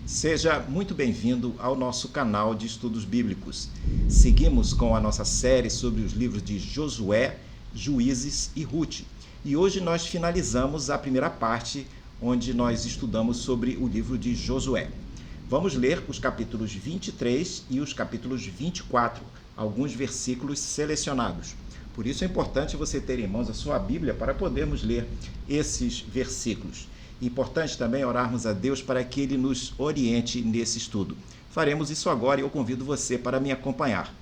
Seja muito bem-vindo ao nosso canal de estudos bíblicos. Seguimos com a nossa série sobre os livros de Josué, Juízes e Rute. E hoje nós finalizamos a primeira parte, onde nós estudamos sobre o livro de Josué. Vamos ler os capítulos 23 e os capítulos 24, alguns versículos selecionados. Por isso é importante você ter em mãos a sua Bíblia para podermos ler esses versículos. Importante também orarmos a Deus para que Ele nos oriente nesse estudo. Faremos isso agora e eu convido você para me acompanhar.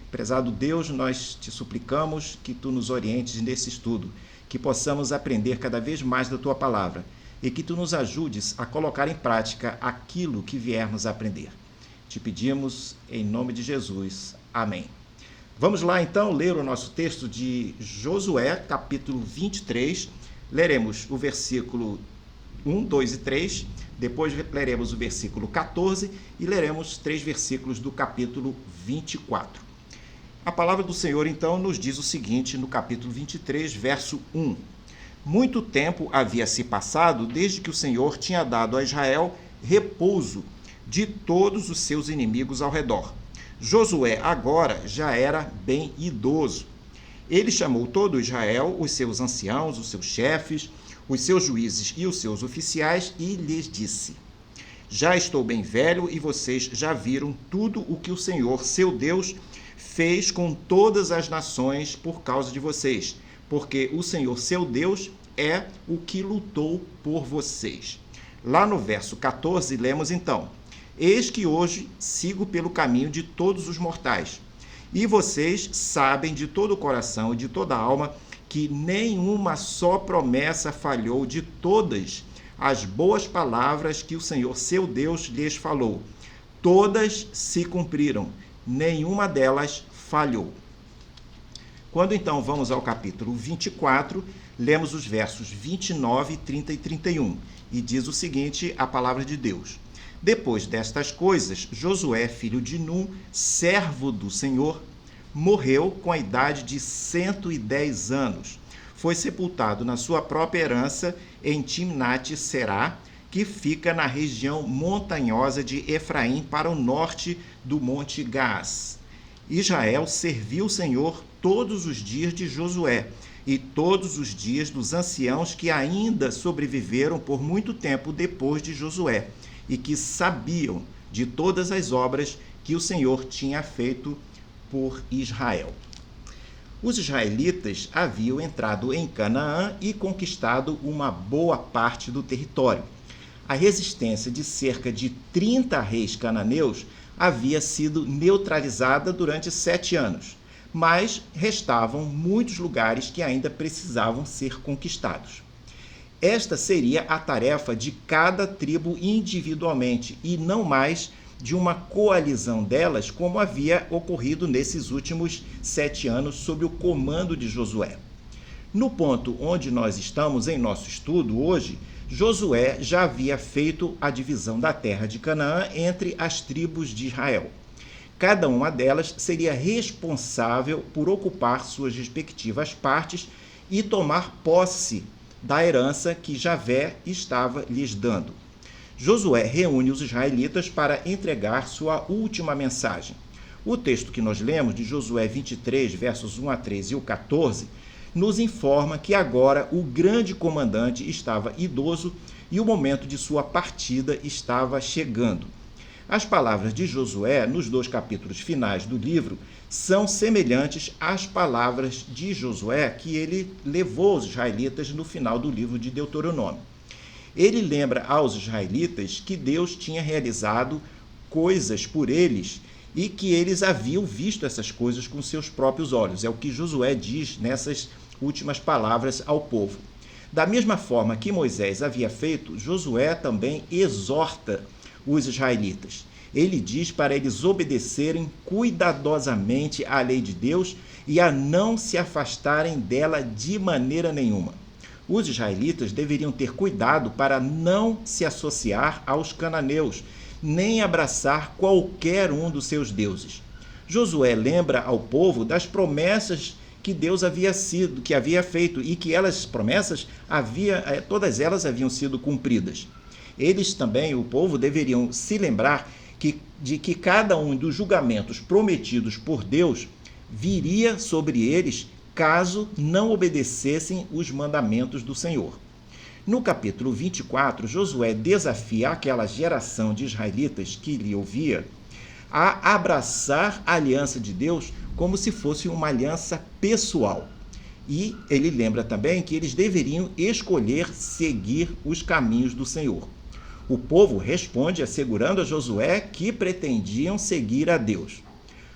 Prezado Deus, nós te suplicamos que Tu nos orientes nesse estudo, que possamos aprender cada vez mais da Tua palavra e que Tu nos ajudes a colocar em prática aquilo que viermos a aprender. Te pedimos em nome de Jesus. Amém. Vamos lá então ler o nosso texto de Josué, capítulo 23. Leremos o versículo 1, 2 e 3, depois leremos o versículo 14 e leremos 3 versículos do capítulo 24. A palavra do Senhor, então, nos diz o seguinte no capítulo 23, verso 1. Muito tempo havia se passado desde que o Senhor tinha dado a Israel repouso de todos os seus inimigos ao redor. Josué agora já era bem idoso. Ele chamou todo Israel, os seus anciãos, os seus chefes, os seus juízes e os seus oficiais, e lhes disse: Já estou bem velho e vocês já viram tudo o que o Senhor, seu Deus, fez com todas as nações por causa de vocês, porque o Senhor, seu Deus, é o que lutou por vocês. Lá no verso 14, lemos então: Eis que hoje sigo pelo caminho de todos os mortais, e vocês sabem de todo o coração e de toda a alma que nenhuma só promessa falhou de todas as boas palavras que o Senhor, seu Deus, lhes falou. Todas se cumpriram, nenhuma delas falhou. Quando então vamos ao capítulo 24, lemos os versos 29, 30 e 31, e diz o seguinte, a palavra de Deus: Depois destas coisas, Josué, filho de Num, servo do Senhor, morreu com a idade de 110 anos. Foi sepultado na sua própria herança em Timnat-Será, que fica na região montanhosa de Efraim, para o norte do Monte Gaás. Israel serviu o Senhor todos os dias de Josué e todos os dias dos anciãos que ainda sobreviveram por muito tempo depois de Josué e que sabiam de todas as obras que o Senhor tinha feito por Israel. Os israelitas haviam entrado em Canaã e conquistado uma boa parte do território. A resistência de cerca de 30 reis cananeus havia sido neutralizada durante 7 anos, mas restavam muitos lugares que ainda precisavam ser conquistados. Esta seria a tarefa de cada tribo individualmente e não mais de uma coalizão delas, como havia ocorrido nesses últimos 7 anos sob o comando de Josué. No ponto onde nós estamos em nosso estudo hoje, Josué já havia feito a divisão da terra de Canaã entre as tribos de Israel. Cada uma delas seria responsável por ocupar suas respectivas partes e tomar posse da herança que Javé estava lhes dando. Josué reúne os israelitas para entregar sua última mensagem. O texto que nós lemos, de Josué 23, versos 1 a 3 e o 14, nos informa que agora o grande comandante estava idoso e o momento de sua partida estava chegando. As palavras de Josué, nos 2 capítulos finais do livro, são semelhantes às palavras de Josué que ele levou os israelitas no final do livro de Deuteronômio. Ele lembra aos israelitas que Deus tinha realizado coisas por eles e que eles haviam visto essas coisas com seus próprios olhos. É o que Josué diz nessas últimas palavras ao povo. Da mesma forma que Moisés havia feito, Josué também exorta os israelitas. Ele diz para eles obedecerem cuidadosamente à lei de Deus e a não se afastarem dela de maneira nenhuma. Os israelitas deveriam ter cuidado para não se associar aos cananeus, nem abraçar qualquer um dos seus deuses. Josué lembra ao povo das promessas que Deus havia feito e que todas elas haviam sido cumpridas. Eles também, o povo, deveriam se lembrar de que cada um dos julgamentos prometidos por Deus viria sobre eles caso não obedecessem os mandamentos do Senhor. No capítulo 24, Josué desafia aquela geração de israelitas que lhe ouvia a abraçar a aliança de Deus como se fosse uma aliança pessoal. E ele lembra também que eles deveriam escolher seguir os caminhos do Senhor. O povo responde assegurando a Josué que pretendiam seguir a Deus.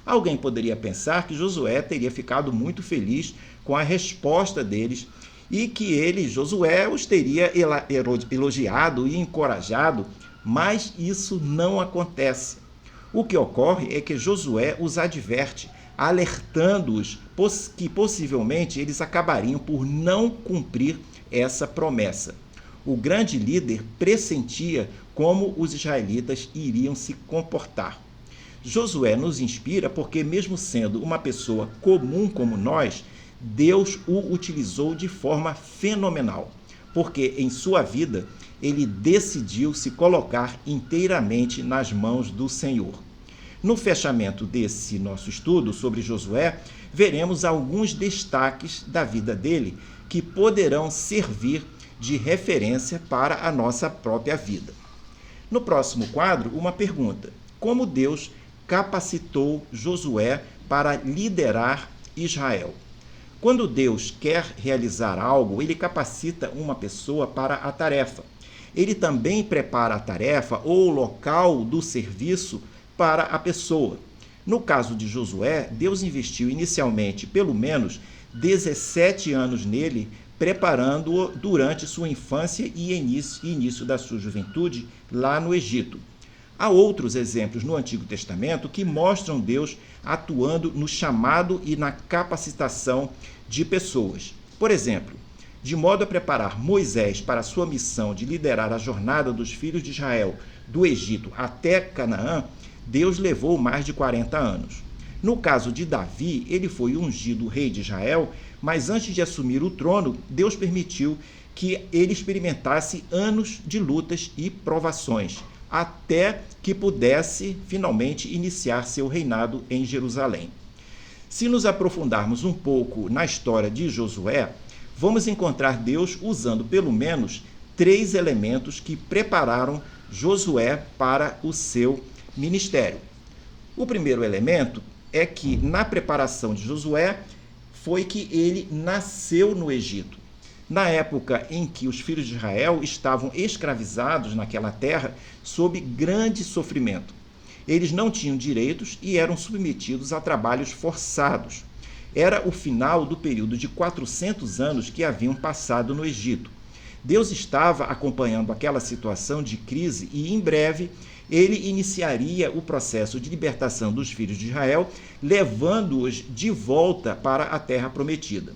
Alguém poderia pensar que Josué teria ficado muito feliz com a resposta deles e que ele, Josué, os teria elogiado e encorajado, mas isso não acontece. O que ocorre é que Josué os adverte, alertando-os que possivelmente eles acabariam por não cumprir essa promessa. O grande líder pressentia como os israelitas iriam se comportar. Josué nos inspira porque, mesmo sendo uma pessoa comum como nós, Deus o utilizou de forma fenomenal, porque em sua vida ele decidiu se colocar inteiramente nas mãos do Senhor. No fechamento desse nosso estudo sobre Josué, veremos alguns destaques da vida dele que poderão servir de referência para a nossa própria vida. No próximo quadro, uma pergunta: como Deus capacitou Josué para liderar Israel? Quando Deus quer realizar algo, ele capacita uma pessoa para a tarefa. Ele também prepara a tarefa ou o local do serviço para a pessoa. No caso de Josué, Deus investiu inicialmente pelo menos 17 anos nele, preparando-o durante sua infância e início da sua juventude lá no Egito. Há outros exemplos no Antigo Testamento que mostram Deus atuando no chamado e na capacitação de pessoas. Por exemplo, de modo a preparar Moisés para a sua missão de liderar a jornada dos filhos de Israel do Egito até Canaã, Deus levou mais de 40 anos. No caso de Davi, ele foi ungido rei de Israel, mas antes de assumir o trono, Deus permitiu que ele experimentasse anos de lutas e provações, até que pudesse finalmente iniciar seu reinado em Jerusalém. Se nos aprofundarmos um pouco na história de Josué, vamos encontrar Deus usando pelo menos 3 elementos que prepararam Josué para o seu ministério. O primeiro elemento é que na preparação de Josué foi que ele nasceu no Egito. Na época em que os filhos de Israel estavam escravizados naquela terra sob grande sofrimento. Eles não tinham direitos e eram submetidos a trabalhos forçados. Era o final do período de 400 anos que haviam passado no Egito. Deus estava acompanhando aquela situação de crise e, em breve, ele iniciaria o processo de libertação dos filhos de Israel, levando-os de volta para a terra prometida.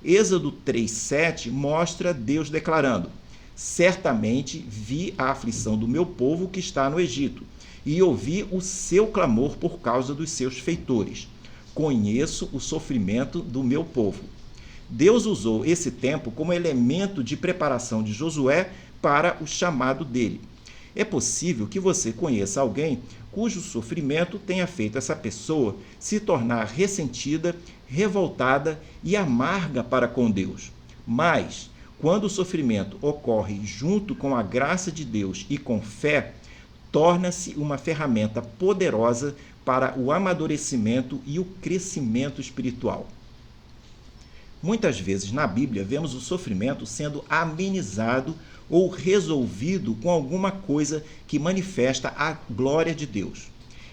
Êxodo 3:7 mostra Deus declarando: certamente vi a aflição do meu povo que está no Egito, e ouvi o seu clamor por causa dos seus feitores. Conheço o sofrimento do meu povo. Deus usou esse tempo como elemento de preparação de Josué para o chamado dele. É possível que você conheça alguém cujo sofrimento tenha feito essa pessoa se tornar ressentida, revoltada e amarga para com Deus. Mas, quando o sofrimento ocorre junto com a graça de Deus e com fé, torna-se uma ferramenta poderosa para o amadurecimento e o crescimento espiritual. Muitas vezes na Bíblia vemos o sofrimento sendo amenizado ou resolvido com alguma coisa que manifesta a glória de Deus.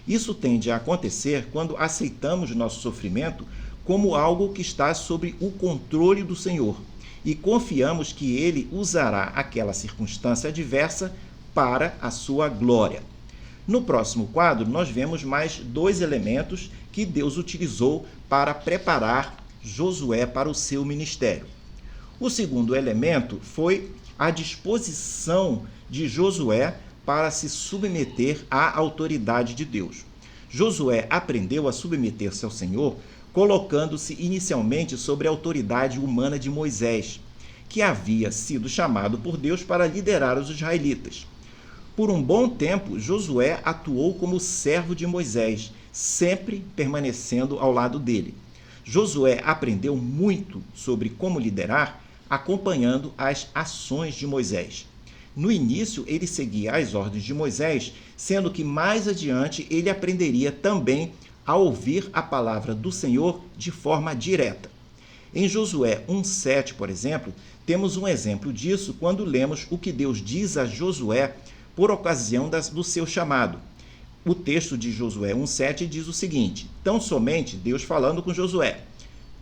Isso tende a acontecer quando aceitamos nosso sofrimento como algo que está sob o controle do Senhor e confiamos que Ele usará aquela circunstância adversa para a sua glória. No próximo quadro, nós vemos mais 2 elementos que Deus utilizou para preparar Josué para o seu ministério. O segundo elemento foi a disposição de Josué para se submeter à autoridade de Deus. Josué aprendeu a submeter-se ao Senhor, colocando-se inicialmente sobre a autoridade humana de Moisés, que havia sido chamado por Deus para liderar os israelitas. Por um bom tempo, Josué atuou como servo de Moisés, sempre permanecendo ao lado dele. Josué aprendeu muito sobre como liderar, acompanhando as ações de Moisés. No início, ele seguia as ordens de Moisés, sendo que mais adiante ele aprenderia também a ouvir a palavra do Senhor de forma direta. Em Josué 1,7, por exemplo, temos um exemplo disso quando lemos o que Deus diz a Josué por ocasião do seu chamado. O texto de Josué 1,7 diz o seguinte: tão somente Deus falando com Josué: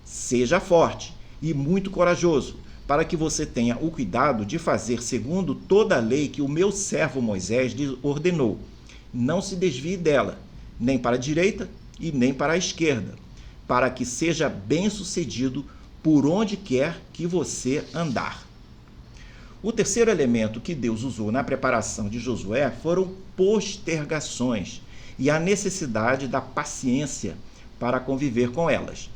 seja forte e muito corajoso, para que você tenha o cuidado de fazer segundo toda a lei que o meu servo Moisés lhe ordenou. Não se desvie dela, nem para a direita e nem para a esquerda, para que seja bem-sucedido por onde quer que você andar. O terceiro elemento que Deus usou na preparação de Josué foram postergações e a necessidade da paciência para conviver com elas.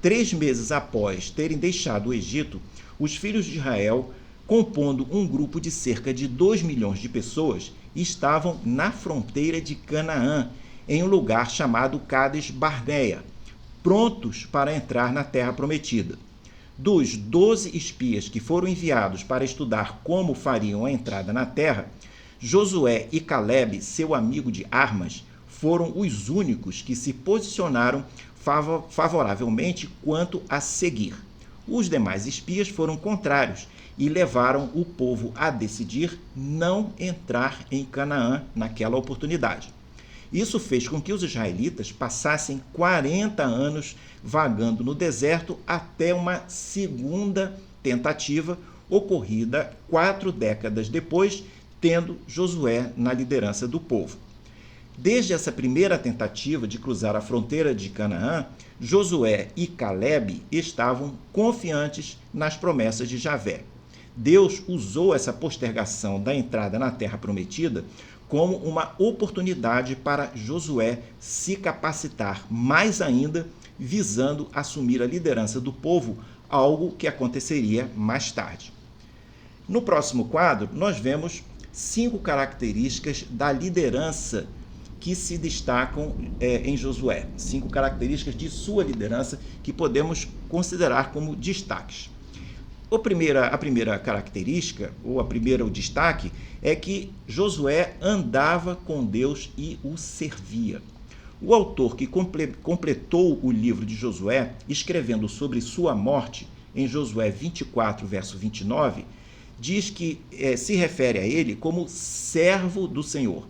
3 meses após terem deixado o Egito, os filhos de Israel, compondo um grupo de cerca de 2 milhões de pessoas, estavam na fronteira de Canaã, em um lugar chamado Cades Barneia, prontos para entrar na terra prometida. Dos 12 espias que foram enviados para estudar como fariam a entrada na terra, Josué e Caleb, seu amigo de armas, foram os únicos que se posicionaram favoravelmente quanto a seguir. Os demais espias foram contrários e levaram o povo a decidir não entrar em Canaã naquela oportunidade. Isso fez com que os israelitas passassem 40 anos vagando no deserto até uma segunda tentativa, ocorrida 4 décadas depois, tendo Josué na liderança do povo. Desde essa primeira tentativa de cruzar a fronteira de Canaã, Josué e Caleb estavam confiantes nas promessas de Javé. Deus usou essa postergação da entrada na terra prometida como uma oportunidade para Josué se capacitar mais ainda, visando assumir a liderança do povo, algo que aconteceria mais tarde. No próximo quadro, nós vemos 5 características da liderança que se destacam em Josué. 5 características de sua liderança que podemos considerar como destaques. A primeira característica, ou o destaque, é que Josué andava com Deus e o servia. O autor que completou o livro de Josué, escrevendo sobre sua morte, em Josué 24, verso 29, diz que se refere a ele como servo do Senhor.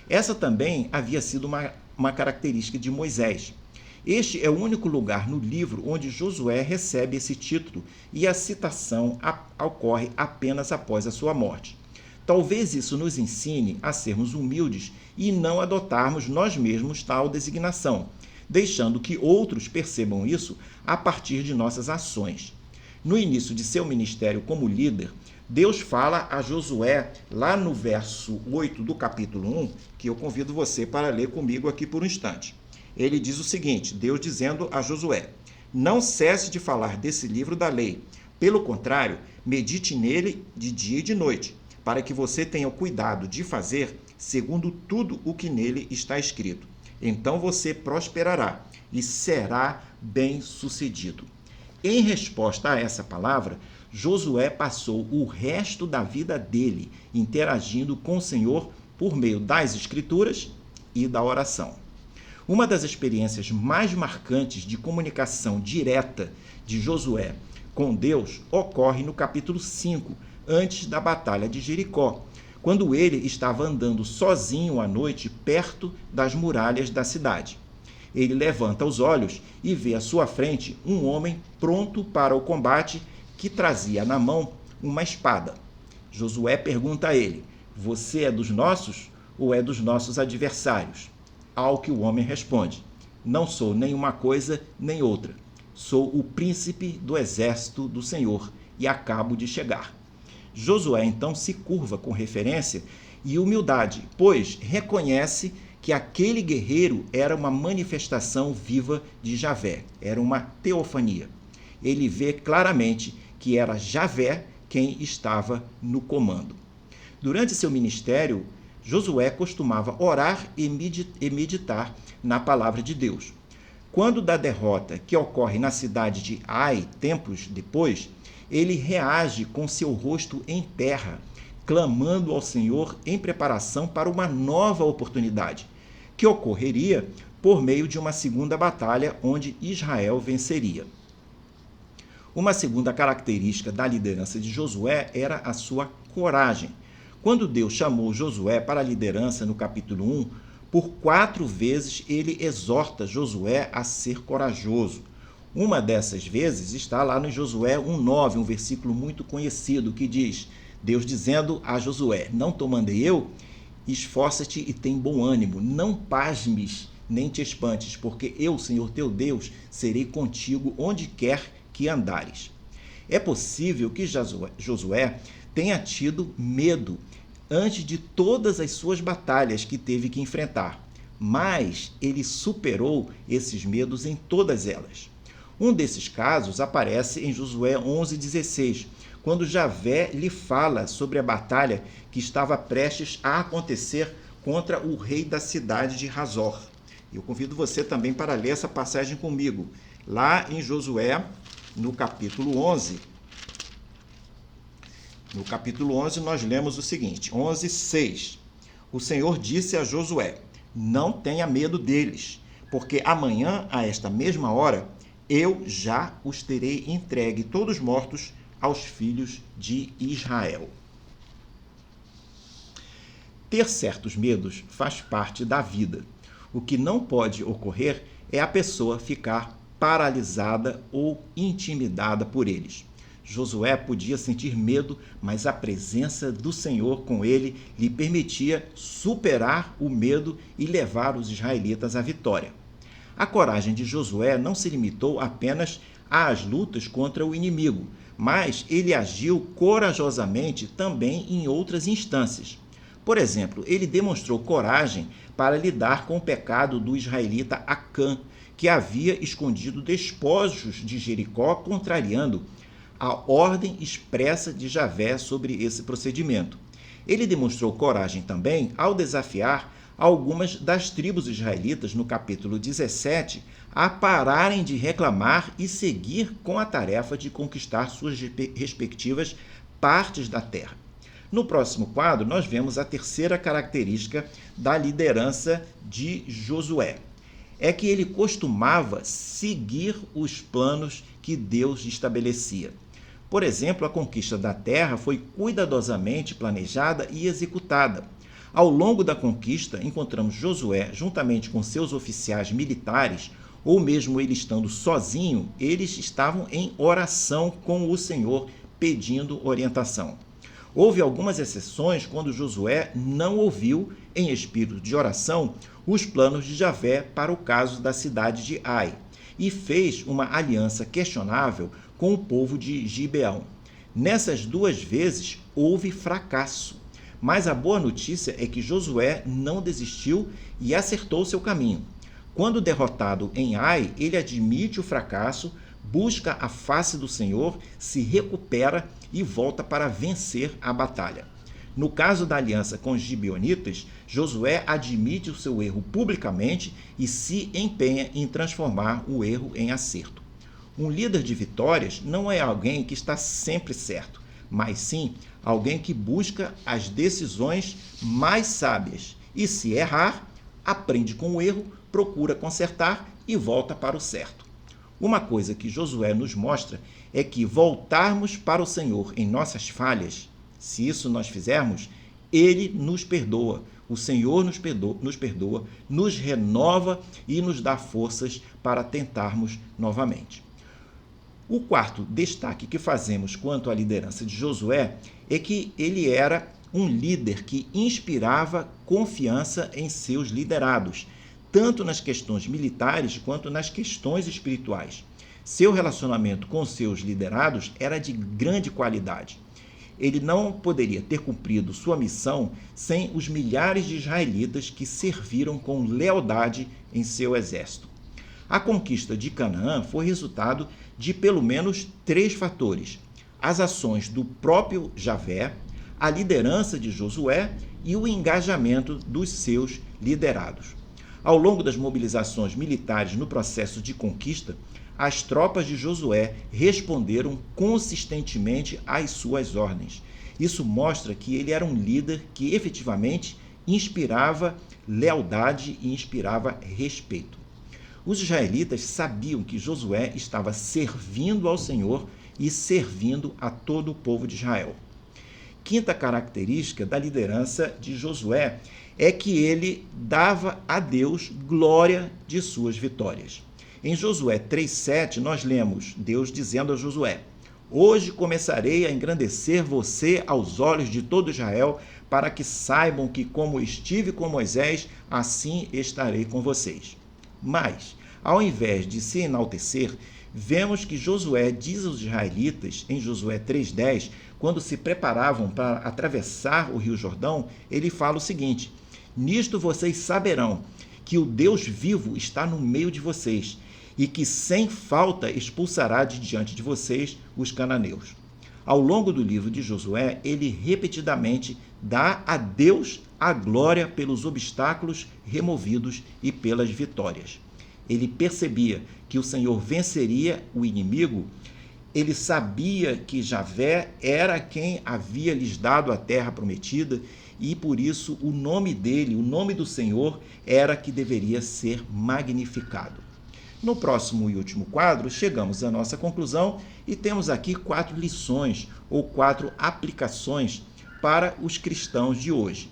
Essa também havia sido uma característica de Moisés. Este é o único lugar no livro onde Josué recebe esse título e a citação ocorre apenas após a sua morte. Talvez isso nos ensine a sermos humildes e não adotarmos nós mesmos tal designação, deixando que outros percebam isso a partir de nossas ações. No início de seu ministério como líder, Deus fala a Josué, lá no verso 8 do capítulo 1, que eu convido você para ler comigo aqui por um instante. Ele diz o seguinte, Deus dizendo a Josué: não cesse de falar desse livro da lei. Pelo contrário, medite nele de dia e de noite, para que você tenha o cuidado de fazer segundo tudo o que nele está escrito. Então você prosperará e será bem-sucedido. Em resposta a essa palavra, Josué passou o resto da vida dele interagindo com o Senhor por meio das Escrituras e da oração. Uma das experiências mais marcantes de comunicação direta de Josué com Deus ocorre no capítulo 5, antes da Batalha de Jericó, quando ele estava andando sozinho à noite perto das muralhas da cidade. Ele levanta os olhos e vê à sua frente um homem pronto para o combate que trazia na mão uma espada. Josué pergunta a ele: você é dos nossos ou é dos nossos adversários? Ao que o homem responde: não sou nem uma coisa nem outra. Sou o príncipe do exército do Senhor e acabo de chegar. Josué então se curva com referência e humildade, pois reconhece que aquele guerreiro era uma manifestação viva de Javé, era uma teofania. Ele vê claramente que era Javé quem estava no comando. Durante seu ministério, Josué costumava orar e meditar na palavra de Deus. Quando da derrota que ocorre na cidade de Ai, tempos depois, ele reage com seu rosto em terra, clamando ao Senhor em preparação para uma nova oportunidade, que ocorreria por meio de uma segunda batalha onde Israel venceria. Uma segunda característica da liderança de Josué era a sua coragem. Quando Deus chamou Josué para a liderança no capítulo 1, por 4 vezes ele exorta Josué a ser corajoso. Uma dessas vezes está lá no Josué 1,9, um versículo muito conhecido, que diz, Deus dizendo a Josué, não te mandei eu? Esforça-te e tem bom ânimo, não pasmes nem te espantes, porque eu, Senhor teu Deus, serei contigo onde quer que andares. É possível que Josué tenha tido medo antes de todas as suas batalhas que teve que enfrentar, mas ele superou esses medos em todas elas. Um desses casos aparece em Josué 11,16, quando Javé lhe fala sobre a batalha que estava prestes a acontecer contra o rei da cidade de Hazor. Eu convido você também para ler essa passagem comigo, lá em Josué, no capítulo 11. No capítulo 11, nós lemos o seguinte, 11:6. O Senhor disse a Josué, não tenha medo deles, porque amanhã, a esta mesma hora, eu já os terei entregue todos mortos aos filhos de Israel. Ter certos medos faz parte da vida. O que não pode ocorrer é a pessoa ficar paralisada ou intimidada por eles. Josué podia sentir medo, mas a presença do Senhor com ele lhe permitia superar o medo e levar os israelitas à vitória. A coragem de Josué não se limitou apenas às lutas contra o inimigo, mas ele agiu corajosamente também em outras instâncias. Por exemplo, ele demonstrou coragem para lidar com o pecado do israelita Acã, que havia escondido despojos de Jericó, contrariando a ordem expressa de Javé sobre esse procedimento. Ele demonstrou coragem também ao desafiar algumas das tribos israelitas, no capítulo 17, a pararem de reclamar e seguir com a tarefa de conquistar suas respectivas partes da terra. No próximo quadro, nós vemos a terceira característica da liderança de Josué. É que ele costumava seguir os planos que Deus estabelecia. Por exemplo, a conquista da terra foi cuidadosamente planejada e executada. Ao longo da conquista, encontramos Josué, juntamente com seus oficiais militares, ou mesmo ele estando sozinho, eles estavam em oração com o Senhor, pedindo orientação. Houve algumas exceções quando Josué não ouviu, em espírito de oração, os planos de Javé para o caso da cidade de Ai, e fez uma aliança questionável com o povo de Gibeão. Nessas 2 vezes, houve fracasso. Mas a boa notícia é que Josué não desistiu e acertou seu caminho. Quando derrotado em Ai, ele admite o fracasso, busca a face do Senhor, se recupera e volta para vencer a batalha. No caso da aliança com os gibeonitas, Josué admite o seu erro publicamente e se empenha em transformar o erro em acerto. Um líder de vitórias não é alguém que está sempre certo, mas sim alguém que busca as decisões mais sábias e, se errar, aprende com o erro, procura consertar e volta para o certo. Uma coisa que Josué nos mostra é que voltarmos para o Senhor em nossas falhas, se isso nós fizermos, Ele nos perdoa, o Senhor nos perdoa, nos renova e nos dá forças para tentarmos novamente. O quarto destaque que fazemos quanto à liderança de Josué é que ele era um líder que inspirava confiança em seus liderados, tanto nas questões militares quanto nas questões espirituais. Seu relacionamento com seus liderados era de grande qualidade. Ele não poderia ter cumprido sua missão sem os milhares de israelitas que serviram com lealdade em seu exército. A conquista de Canaã foi resultado de pelo menos 3 fatores: as ações do próprio Javé, a liderança de Josué e o engajamento dos seus liderados. Ao longo das mobilizações militares no processo de conquista, as tropas de Josué responderam consistentemente às suas ordens. Isso mostra que ele era um líder que efetivamente inspirava lealdade e inspirava respeito. Os israelitas sabiam que Josué estava servindo ao Senhor e servindo a todo o povo de Israel. Quinta característica da liderança de Josué é que ele dava a Deus glória de suas vitórias. Em Josué 3,7, nós lemos Deus dizendo a Josué: hoje começarei a engrandecer você aos olhos de todo Israel, para que saibam que, como estive com Moisés, assim estarei com vocês. Mas, ao invés de se enaltecer, vemos que Josué diz aos israelitas, em Josué 3,10, quando se preparavam para atravessar o rio Jordão, ele fala o seguinte: nisto vocês saberão que o Deus vivo está no meio de vocês, e que sem falta expulsará de diante de vocês os cananeus. Ao longo do livro de Josué, ele repetidamente dá a Deus a glória pelos obstáculos removidos e pelas vitórias. Ele percebia que o Senhor venceria o inimigo, ele sabia que Javé era quem havia lhes dado a terra prometida e, por isso, o nome dele, o nome do Senhor, era que deveria ser magnificado. No próximo e último quadro, chegamos à nossa conclusão e temos aqui 4 lições ou 4 aplicações para os cristãos de hoje.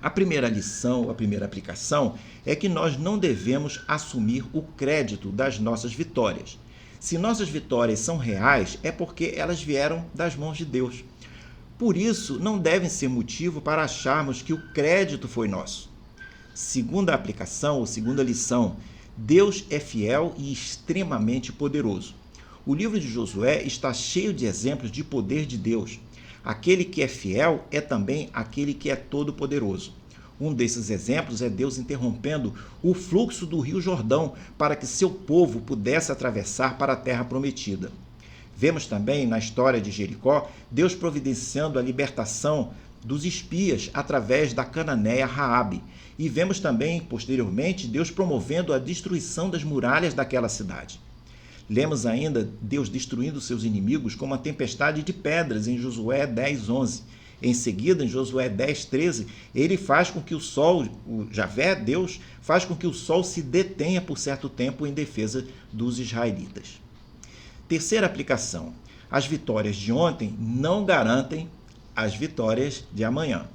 A primeira lição, a primeira aplicação, é que nós não devemos assumir o crédito das nossas vitórias. Se nossas vitórias são reais, é porque elas vieram das mãos de Deus. Por isso, não devem ser motivo para acharmos que o crédito foi nosso. Segunda aplicação, ou segunda lição, Deus é fiel e extremamente poderoso. O livro de Josué está cheio de exemplos de poder de Deus. Aquele que é fiel é também aquele que é todo-poderoso. Um desses exemplos é Deus interrompendo o fluxo do rio Jordão para que seu povo pudesse atravessar para a terra prometida. Vemos também na história de Jericó Deus providenciando a libertação dos espias através da cananeia Raabe. E vemos também, posteriormente, Deus promovendo a destruição das muralhas daquela cidade. Lemos ainda Deus destruindo seus inimigos com uma tempestade de pedras em Josué 10:11. Em seguida, em Josué 10:13, ele faz com que o sol, o Javé, Deus, faz com que o sol se detenha por certo tempo em defesa dos israelitas. Terceira aplicação: as vitórias de ontem não garantem as vitórias de amanhã.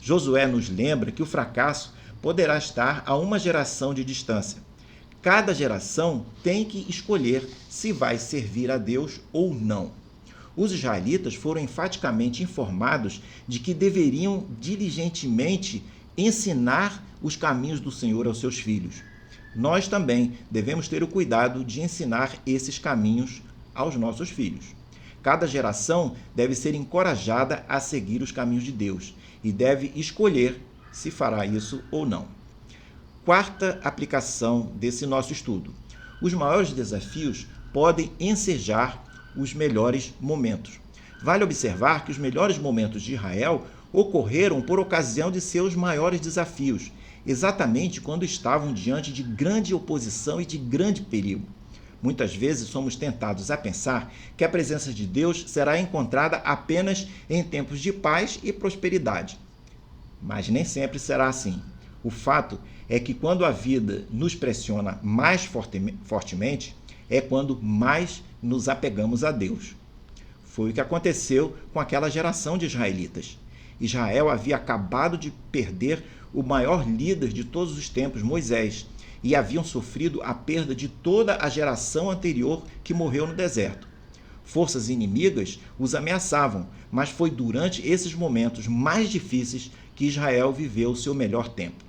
Josué nos lembra que o fracasso poderá estar a uma geração de distância. Cada geração tem que escolher se vai servir a Deus ou não. Os israelitas foram enfaticamente informados de que deveriam diligentemente ensinar os caminhos do Senhor aos seus filhos. Nós também devemos ter o cuidado de ensinar esses caminhos aos nossos filhos. Cada geração deve ser encorajada a seguir os caminhos de Deus e deve escolher se fará isso ou não. Quarta aplicação desse nosso estudo: os maiores desafios podem ensejar os melhores momentos. Vale observar que os melhores momentos de Israel ocorreram por ocasião de seus maiores desafios, exatamente quando estavam diante de grande oposição e de grande perigo. Muitas vezes somos tentados a pensar que a presença de Deus será encontrada apenas em tempos de paz e prosperidade. Mas nem sempre será assim. O fato é que quando a vida nos pressiona mais fortemente, é quando mais nos apegamos a Deus. Foi o que aconteceu com aquela geração de israelitas. Israel havia acabado de perder o maior líder de todos os tempos, Moisés, e haviam sofrido a perda de toda a geração anterior que morreu no deserto. Forças inimigas os ameaçavam, mas foi durante esses momentos mais difíceis que Israel viveu o seu melhor tempo.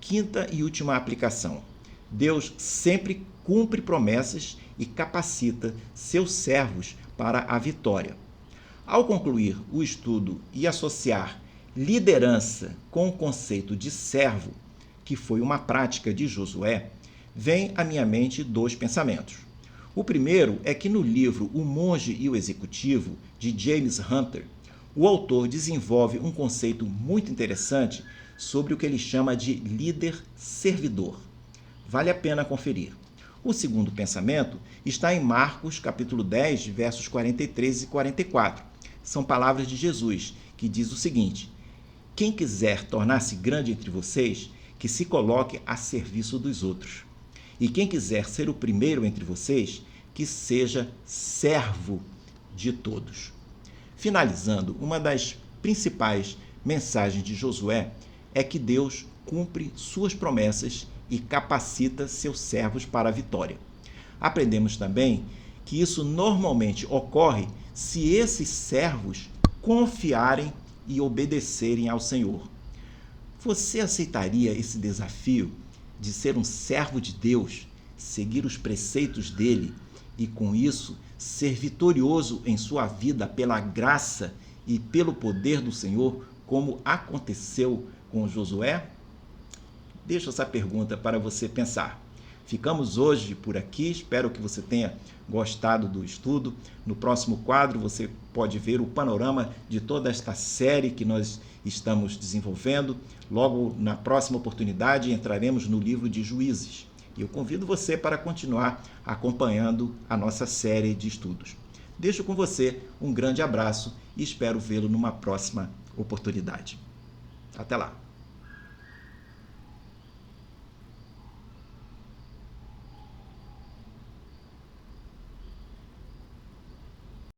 Quinta e última aplicação: Deus sempre cumpre promessas e capacita seus servos para a vitória. Ao concluir o estudo e associar liderança com o conceito de servo, que foi uma prática de Josué, vem à minha mente 2 pensamentos. O primeiro é que no livro O Monge e o Executivo, de James Hunter, o autor desenvolve um conceito muito interessante sobre o que ele chama de líder-servidor. Vale a pena conferir. O segundo pensamento está em Marcos, capítulo 10, versos 43 e 44. São palavras de Jesus, que diz o seguinte: quem quiser tornar-se grande entre vocês, que se coloque a serviço dos outros. E quem quiser ser o primeiro entre vocês, que seja servo de todos. Finalizando, uma das principais mensagens de Josué é que Deus cumpre suas promessas e capacita seus servos para a vitória. Aprendemos também que isso normalmente ocorre se esses servos confiarem e obedecerem ao Senhor. Você aceitaria esse desafio de ser um servo de Deus, seguir os preceitos dele e, com isso, ser vitorioso em sua vida pela graça e pelo poder do Senhor, como aconteceu com Josué? Deixo essa pergunta para você pensar. Ficamos hoje por aqui, espero que você tenha gostado do estudo. No próximo quadro você pode ver o panorama de toda esta série que nós estamos desenvolvendo. Logo na próxima oportunidade entraremos no livro de Juízes. E eu convido você para continuar acompanhando a nossa série de estudos. Deixo com você um grande abraço e espero vê-lo numa próxima oportunidade. Até lá!